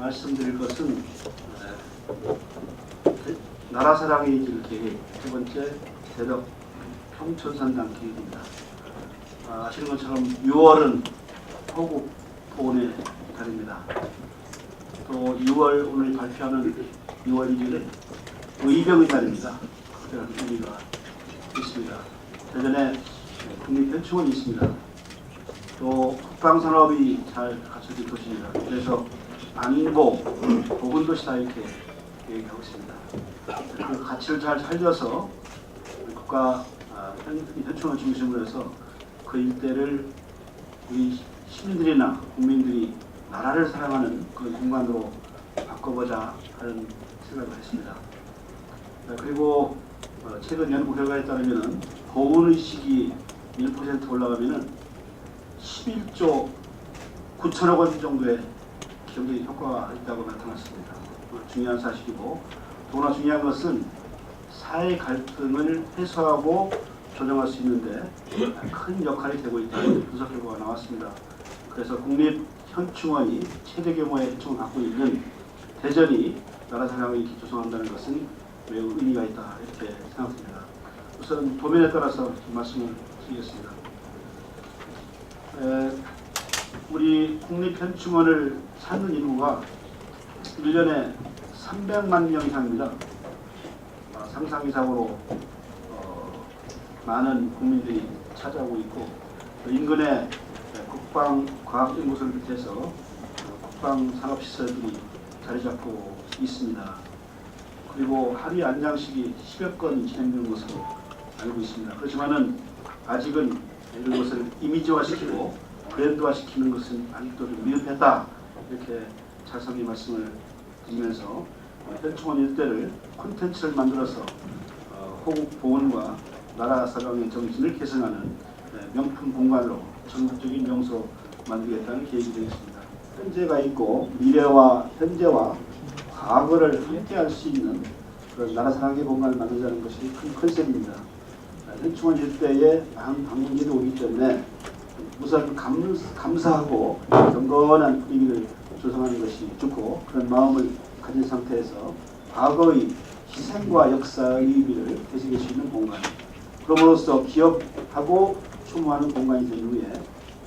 말씀드릴 것은 나라 사랑의 길 계획 세 번째 대덕 평천산당 계획입니다. 아시는 것처럼 6월은 호국 보훈의 달입니다. 또 6월 오늘 발표하는 6월 1일은 의병의 달입니다. 특별한 의미가 있습니다. 대전에 국립현충원이 있습니다. 또 국방산업이 잘 갖춰진 도시입니다. 그래서 안보, 보건도시다 이렇게 얘기하고 있습니다. 그 가치를 잘 살려서 국가 현충원 중심으로 해서 그 일대를 우리 시민들이나 국민들이 나라를 사랑하는 그런 공간으로 바꿔보자 하는 생각을 했습니다. 그리고 최근 연구 결과에 따르면 보훈의식이 1% 올라가면 11조 9천억 원 정도의 경제 효과가 있다고 나타났습니다. 중요한 사실이고, 더구나 중요한 것은 사회 갈등을 해소하고 조정할 수 있는데 큰 역할이 되고 있다는 분석 결과가 나왔습니다. 그래서 국립현충원이 최대 규모의 현충원을 갖고 있는 대전이 나라 사랑을 이렇게 조성한다는 것은 매우 의미가 있다 이렇게 생각합니다. 우선 도면에 따라서 좀 말씀을 드리겠습니다. 우리 국립현충원을 찾는 인구가 1년에 300만 명 이상입니다. 상상 이상으로 많은 국민들이 찾아오고 있고, 인근에 국방과학연구소를 비롯해서 국방산업시설들이 자리 잡고 있습니다. 그리고 하루에 안장식이 10여 건이 진행되는 것으로 알고 있습니다. 그렇지만은 아직은 이런 것을 이미지화시키고 브랜드화시키는 것은 아직도 좀 미흡했다 이렇게 자성의 말씀을 드리면서 현충원 일대를 콘텐츠를 만들어서 호국 보훈과 나라 사랑의 정신을 계승하는 명품 공간으로 전국적인 명소로 만들겠다는 계획이 되겠습니다. 현재가 있고 미래와 현재와 과거를 함께할 수 있는 그런 나라 사랑의 공간을 만들자는 것이 큰 컨셉입니다. 현충원 일대에 많은 방문객이 오기 때문에 우선 감사하고 경건한 분위기를 조성하는 것이 좋고, 그런 마음을 가진 상태에서 과거의 희생과 역사의 의미를 되새길 수 있는 공간, 그럼으로써 기억하고 추모하는 공간이 된 후에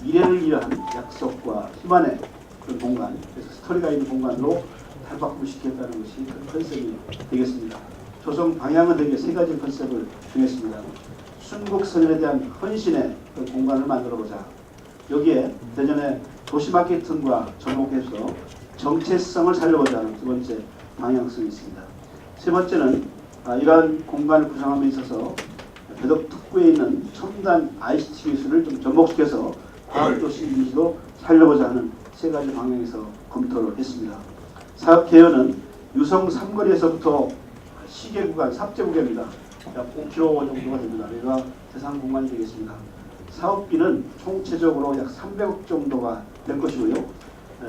미래를 위한 약속과 희망의 그런 공간, 그래서 스토리가 있는 공간으로 탈바꿈시키겠다는 것이 큰 컨셉이 되겠습니다. 조성 방향은 되게 세 가지 컨셉을 정했습니다. 순국선열에 대한 헌신의 그 공간을 만들어보자. 여기에 대전의 도시마케팅과 접목해서 정체성을 살려보자는 두 번째 방향성이 있습니다. 세 번째는 이러한 공간을 구성함에 있어서 대덕 특구에 있는 첨단 ICT 기술을 좀 접목시켜서 과학도시 이미지도 살려보자 하는 세 가지 방향에서 검토를 했습니다. 사업 개요는 유성 삼거리에서부터 시계 구간, 삽제 구간입니다. 약 5km 정도가 됩니다. 여기가 대상 공간이 되겠습니다. 사업비는 총체적으로 약 300억 정도가 될 것이고요.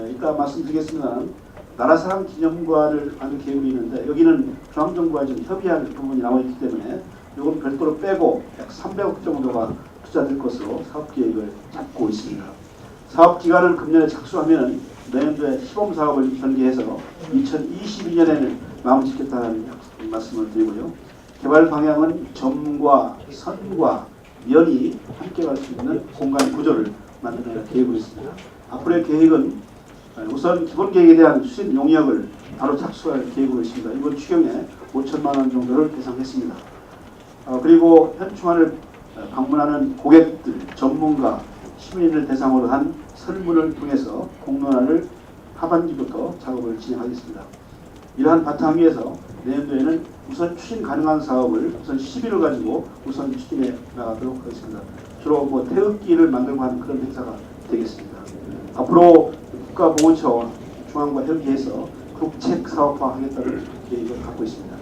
이따 말씀드리겠습니다만 나라사랑 기념관을 만들 계획이 있는데 여기는 중앙정부와 좀 협의할 부분이 나와있기 때문에 이건 별도로 빼고 약 300억 정도가 투자될 것으로 사업계획을 잡고 있습니다. 사업기간을 금년에 착수하면 내년도에 시범사업을 전개해서 2022년에는 마무리 짓겠다는 말씀을 드리고요. 개발 방향은 점과 선과 면이 함께 갈 수 있는 공간 구조를 만드는 계획으로 있습니다. 앞으로의 계획은 우선 기본 계획에 대한 추진 용역을 바로 착수할 계획으로 있습니다. 이번 추경에 5천만 원 정도를 예상했습니다. 그리고 현충원을 방문하는 고객들, 전문가, 시민을 대상으로 한 설문을 통해서 공론화를 하반기부터 작업을 진행하겠습니다. 이러한 바탕 위에서 내년도에는 우선 추진 가능한 사업을 우선 10일을 가지고 우선 추진해 나가도록 하겠습니다. 주로 태극기를 만들고 하는 그런 행사가 되겠습니다. 앞으로 국가보훈처와 중앙과 협의해서 국책 사업화하겠다는 계획을 갖고 있습니다.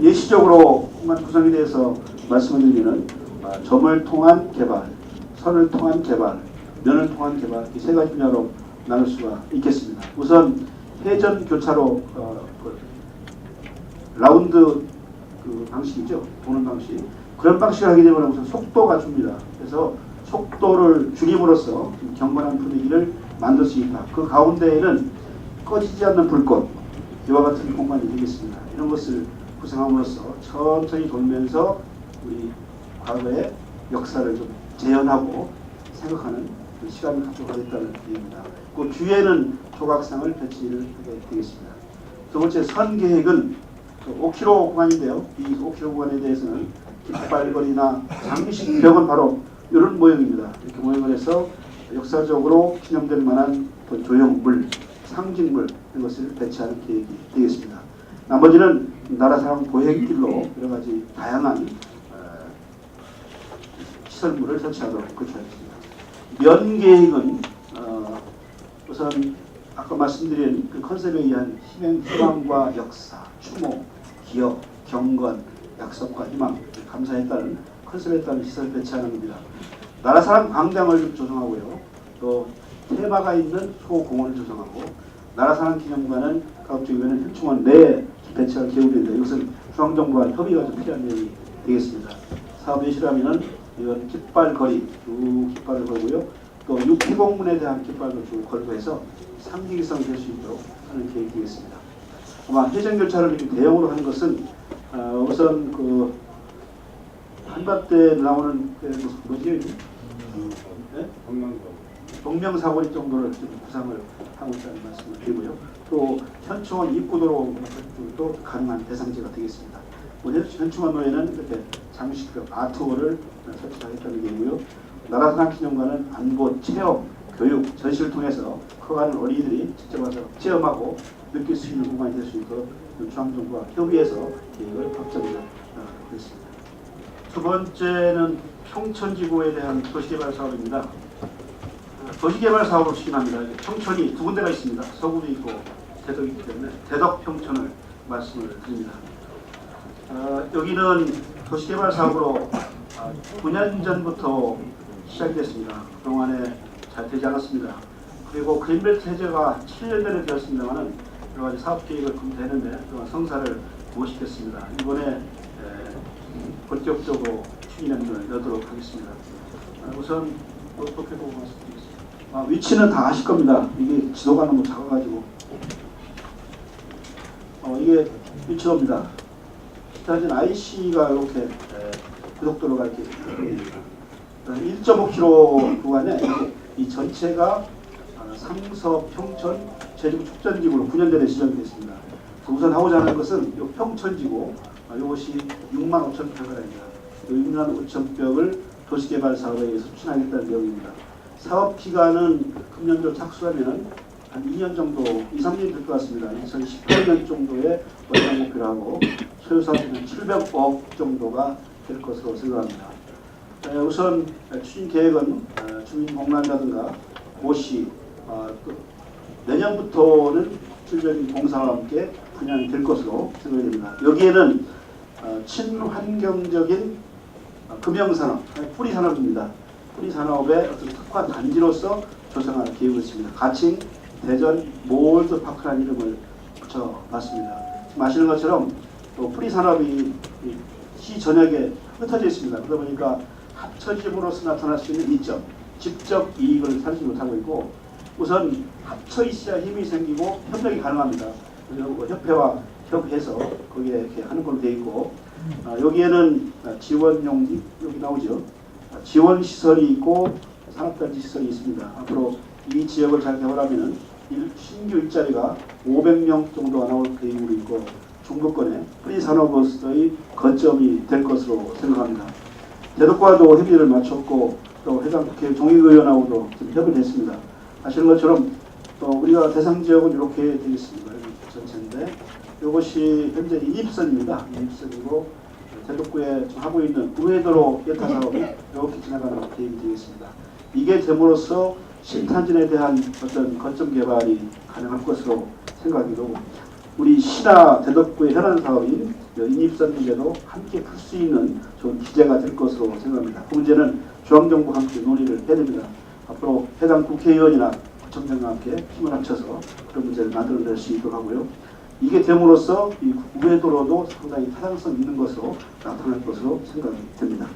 예시적으로 공간 구성에 대해서 말씀을 드리면 점을 통한 개발, 선을 통한 개발, 면을 통한 개발, 이 세 가지 분야로 나눌 수가 있겠습니다. 우선 회전 교차로 라운드 그 방식이죠. 도는 방식. 그런 방식을 하게 되면 우선 속도가 줍니다. 그래서 속도를 줄임으로써 경건한 분위기를 만들 수 있다. 그 가운데에는 꺼지지 않는 불꽃, 이와 같은 공간이 되겠습니다. 이런 것을 구성함으로써 천천히 돌면서 우리 과거의 역사를 좀 재현하고 생각하는 시간을 갖도록 하겠다는 얘기입니다. 그 뒤에는 조각상을 배치를 하게 되겠습니다. 두 번째 선계획은 5km 구간인데요. 이 5km 구간에 대해서는 깃발거리나 장식벽은 바로 이런 모형입니다. 이렇게 모형을 해서 역사적으로 기념될 만한 조형물, 상징물 이런 것을 배치하는 계획이 되겠습니다. 나머지는 나라사랑 보행길로 여러 가지 다양한 시설물을 설치하도록 구축하겠습니다. 면 계획은 우선 아까 말씀드린 그 컨셉에 의한 희망과 역사, 추모, 기억, 경건, 약속과 희망, 감사에 따른 컨셉에 따른 시설 배치하는 겁니다. 나라사랑 광장을 조성하고요. 또 테마가 있는 소공원을 조성하고 나라사랑 기념관은 가급적이면 현충원 내에 배치할 계획인데 이것은 중앙정부와 협의가 좀 필요한 내용이 되겠습니다. 사업 예시라면은 이건 깃발거리, 쭉 깃발을 걸고요. 또 육해공문에 대한 깃발도 쭉 걸고 해서 상징성이 될 수 있도록 하는 계획이 되겠습니다. 아마 해전결차를 이렇게 대형으로 하는 것은 우선 그 한밭에 나오는 뭐지? 네? 동명사거리 정도를 좀 구상을 하고 있다는 말씀을 드리고요. 또 현충원 입구도로 또 가능한 대상지가 되겠습니다. 현충원 외에는 이렇게 장식급 아트홀을 설치하겠다는 얘기고요. 나라사랑 기념관은 안보, 체험, 교육, 전시를 통해서 커가는 어린이들이 직접 와서 체험하고 느낄 수 있는 공간이 될 수 있도록 중앙정부와 협의해서 계획을 확정을 했습니다. 두 번째는 평천지구에 대한 도시개발 사업입니다. 도시개발 사업을 추진합니다. 평천이 두 군데가 있습니다. 서구도 있고 대덕이 있기 때문에 대덕 평천을 말씀을 드립니다. 여기는 도시개발 사업으로 9년 전부터 시작이 됐습니다. 그동안에 잘 되지 않았습니다. 그리고 그린벨트 해제가 7년 전에 되었습니다만 여러 가지 사업 계획을 검토했는데 그동안 성사를 못 시켰습니다. 이번에 본격적으로 추진을 여도록 하겠습니다. 우선 어떻게 보고 말씀드리겠습니다. 위치는 다 아실 겁니다. 이게 지도가 너무 작아가지고 이게 위치도입니다. 사진 IC가 이렇게 고속도로가 이렇게 1.5km 구간에 이 전체가 상서, 평천, 제주도 축전지구로 9년 전에 지정이 됐습니다. 우선 하고자 하는 것은 이 평천지구, 이것이 6만 5천 평입니다. 6만 5천 평을 도시개발 사업에 의해서 추진하겠다는 내용입니다. 사업 기간은 금년도 착수하면 한 2년 정도, 2, 3년이 될 것 같습니다. 2018년 정도에 원상 목표를 하고 소요사업은 700억 정도가 될 것으로 생각합니다. 우선 추진 계획은 주민공단이라든가 고시, 내년부터는 실질적인 공사와 함께 분양이 될 것으로 생각이 됩니다. 여기에는 친환경적인 금형산업, 뿌리산업입니다. 뿌리산업의 어떤 특화 단지로서 조성할 계획을 있습니다. 가칭 대전 몰드파크라는 이름을 붙여봤습니다. 지금 아시는 것처럼 또 뿌리산업이 시 전역에 흩어져 있습니다. 그러다 보니까 합쳐짐으로써 나타날 수 있는 이점, 직접 이익을 살지 못하고 있고 우선 합쳐 있어야 힘이 생기고 협력이 가능합니다. 그래서 협회와 협의해서 거기에 이렇게 하는 걸로 되어 있고 여기에는 지원용 여기 나오죠. 지원 시설이 있고 산업단지 시설이 있습니다. 앞으로 이 지역을 잘 개발하면은 신규 일자리가 500명 정도가 나올 계획으로 있고 중부권에 프리산업으로서의 거점이 될 것으로 생각합니다. 대덕과도 협의를 마쳤고 또 해당 국회 종익의원하고도 협의를 했습니다. 아시는 것처럼 또 우리가 대상 지역은 이렇게 되겠습니다. 전체인데 이것이 현재 인입선입니다. 인입선이고 대덕구에 하고 있는 우회도로 예타 사업이 이렇게 지나가는 계획이 되겠습니다. 이게 됨으로써 신탄진에 대한 어떤 거점 개발이 가능할 것으로 생각이 되고 우리 시나 대덕구의 현안 사업인 인입선 문제도 함께 풀 수 있는 좋은 기재가 될 것으로 생각합니다. 그 문제는 중앙정부와 함께 논의를 해야 됩니다. 앞으로 해당 국회의원이나 구청장과 함께 힘을 합쳐서 그런 문제를 만들어낼 수 있도록 하고요. 이게 됨으로써 이 우회도로도 상당히 타당성 있는 것으로 나타날 것으로 생각이 됩니다.